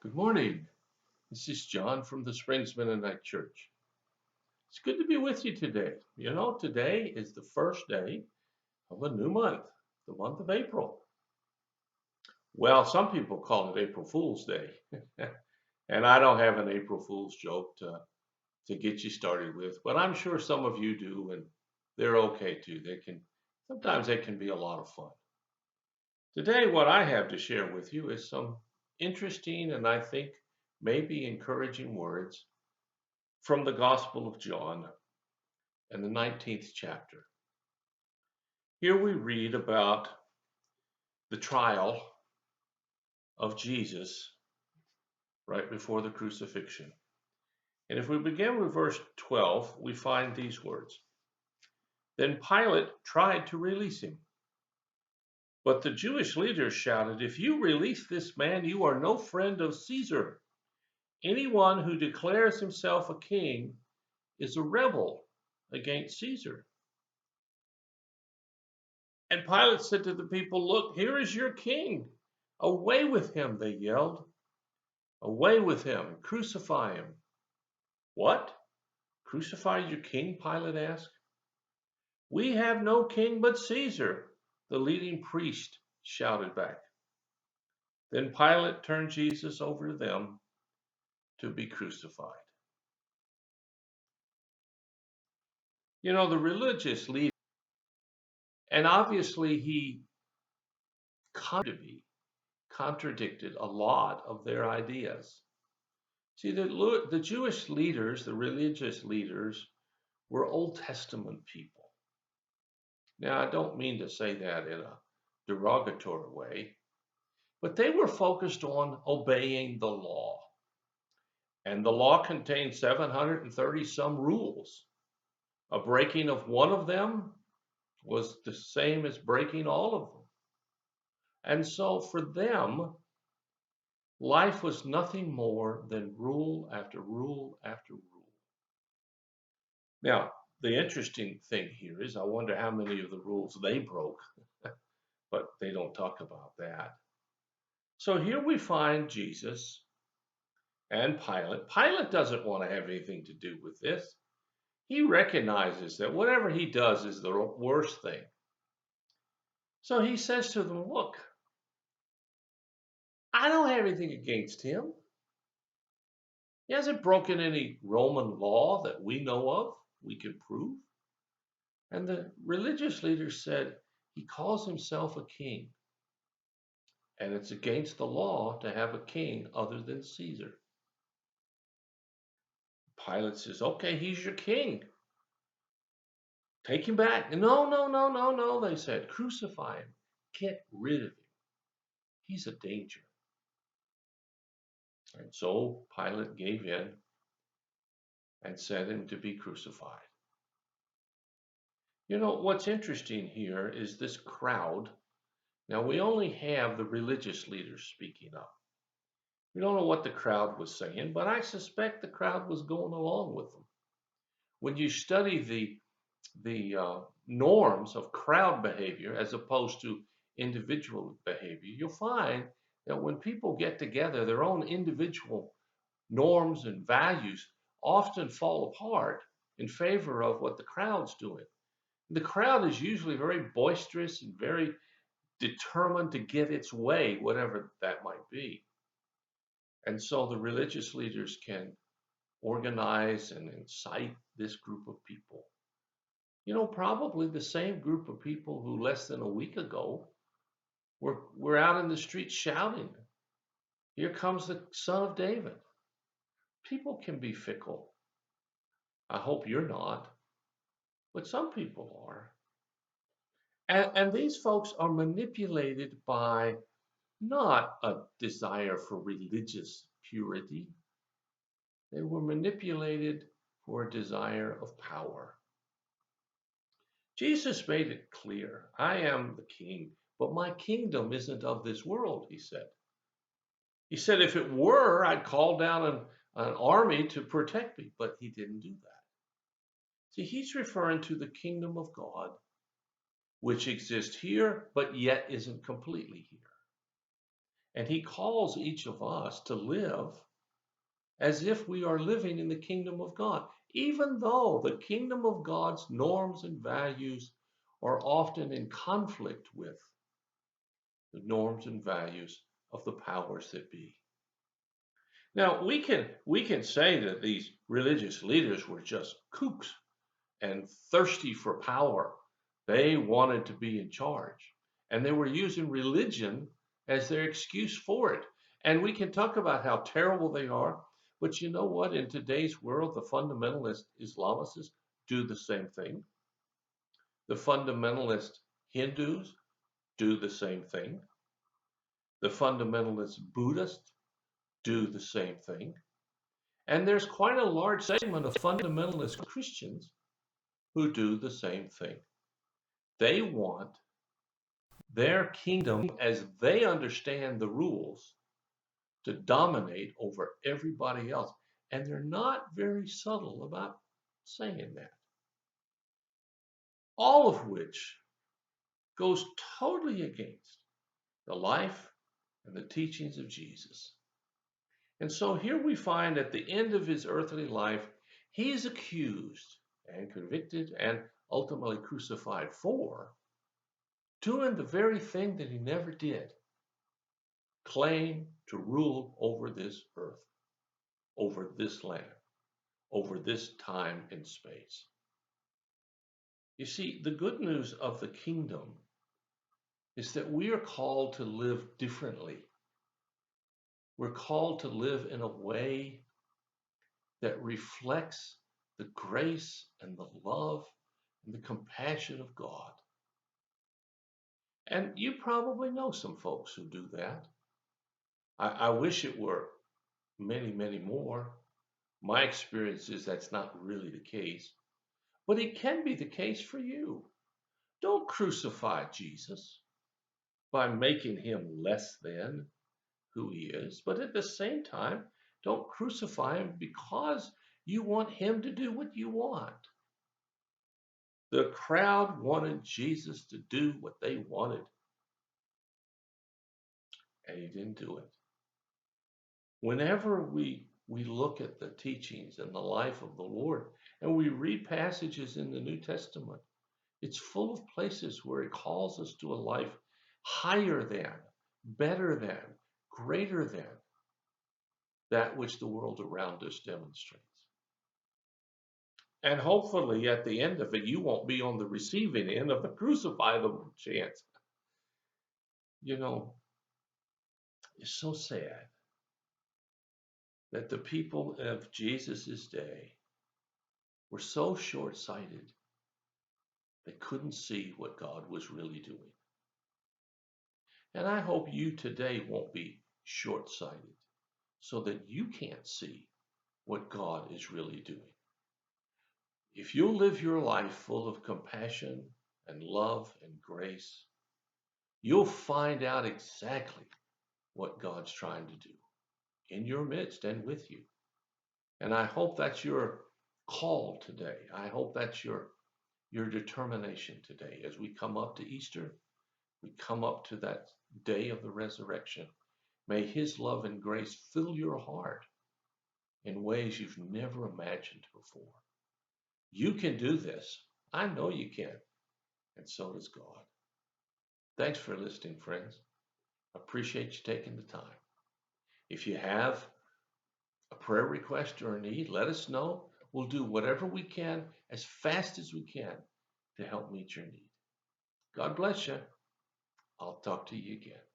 Good morning. This is John from the Springs Mennonite Church. It's good to be with you today. Today is the first day of a new month, the month of April. Well, some people call it April Fool's Day. And I don't have an April Fool's joke to get you started with, but I'm sure some of you do, and they're okay too. Sometimes they can be a lot of fun. Today, what I have to share with you is some interesting and I think maybe encouraging words from the Gospel of John and the 19th chapter. Here we read about the trial of Jesus right before the crucifixion. And if we begin with verse 12, we find these words. Then Pilate tried to release him. But the Jewish leaders shouted, "If you release this man, you are no friend of Caesar. Anyone who declares himself a king is a rebel against Caesar." And Pilate said to the people, "Look, here is your king. Away with him," they yelled. "Away with him, crucify him." "What? Crucify your king?" Pilate asked. "We have no king but Caesar," the leading priest shouted back. Then Pilate turned Jesus over to them to be crucified. The religious leader, and obviously he contradicted a lot of their ideas. See, the Jewish leaders, the religious leaders, were Old Testament people. Now, I don't mean to say that in a derogatory way, but they were focused on obeying the law. And the law contained 730 some rules. A breaking of one of them was the same as breaking all of them. And so for them, life was nothing more than rule after rule after rule. Now, the interesting thing here is I wonder how many of the rules they broke, but they don't talk about that. So here we find Jesus and Pilate. Pilate doesn't want to have anything to do with this. He recognizes that whatever he does is the worst thing. So he says to them, "Look, I don't have anything against him. He hasn't broken any Roman law that we know of, we can prove." And the religious leaders said, "He calls himself a king, and it's against the law to have a king other than Caesar." Pilate says, "Okay, he's your king. Take him back." "No, no, no, no, no," they said. "Crucify him. Get rid of him. He's a danger." And so Pilate gave in and sent him to be crucified. What's interesting here is this crowd. Now, we only have the religious leaders speaking up. We don't know what the crowd was saying, but I suspect the crowd was going along with them. When you study the norms of crowd behavior as opposed to individual behavior, you'll find that when people get together, their own individual norms and values often fall apart in favor of what the crowd's doing. The crowd is usually very boisterous and very determined to get its way, whatever that might be. And so the religious leaders can organize and incite this group of people. Probably the same group of people who less than a week ago were out in the streets shouting, "Here comes the Son of David." People can be fickle. I hope you're not, but some people are. And these folks are manipulated by not a desire for religious purity. They were manipulated for a desire of power. Jesus made it clear, "I am the king, but my kingdom isn't of this world," he said. He said, "If it were, I'd call down an army to protect me," but he didn't do that. See, he's referring to the kingdom of God, which exists here, but yet isn't completely here. And he calls each of us to live as if we are living in the kingdom of God, even though the kingdom of God's norms and values are often in conflict with the norms and values of the powers that be. Now, we can say that these religious leaders were just kooks and thirsty for power. They wanted to be in charge, and they were using religion as their excuse for it. And we can talk about how terrible they are, but you know what? In today's world, the fundamentalist Islamists do the same thing. The fundamentalist Hindus do the same thing. The fundamentalist Buddhists do the same thing. And there's quite a large segment of fundamentalist Christians who do the same thing. They want their kingdom, as they understand the rules, to dominate over everybody else. And they're not very subtle about saying that. All of which goes totally against the life and the teachings of Jesus. And so here we find at the end of his earthly life, he is accused and convicted and ultimately crucified for doing the very thing that he never did: claim to rule over this earth, over this land, over this time and space. You see, the good news of the kingdom is that we are called to live differently. We're called to live in a way that reflects the grace and the love and the compassion of God. And you probably know some folks who do that. I wish it were many, many more. My experience is that's not really the case, but it can be the case for you. Don't crucify Jesus by making him less than who he is, but at the same time, don't crucify him because you want him to do what you want. The crowd wanted Jesus to do what they wanted, and he didn't do it. Whenever we look at the teachings and the life of the Lord, and we read passages in the New Testament, it's full of places where it calls us to a life higher than, better than, greater than that which the world around us demonstrates. And hopefully at the end of it, you won't be on the receiving end of the crucify them chance. You know, it's so sad that the people of Jesus' day were so short-sighted they couldn't see what God was really doing. And I hope you today won't be short-sighted so that you can't see what God is really doing. If you'll live your life full of compassion and love and grace, you'll find out exactly what God's trying to do in your midst and with you. And I hope that's your call today. I hope that's your determination today as we come up to Easter, we come up to that day of the resurrection. May his love and grace fill your heart in ways you've never imagined before. You can do this. I know you can. And so does God. Thanks for listening, friends. Appreciate you taking the time. If you have a prayer request or a need, let us know. We'll do whatever we can as fast as we can to help meet your need. God bless you. I'll talk to you again.